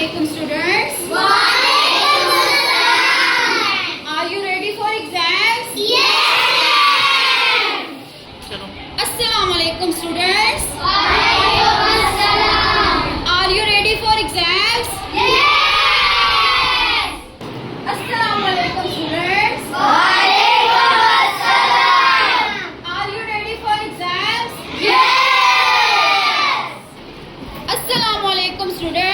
Assalamualaikum students. Are you ready for exams? Assalamualaikum students. Are you ready for exams? Assalamualaikum students. Are you ready for exams? Assalamualaikum students.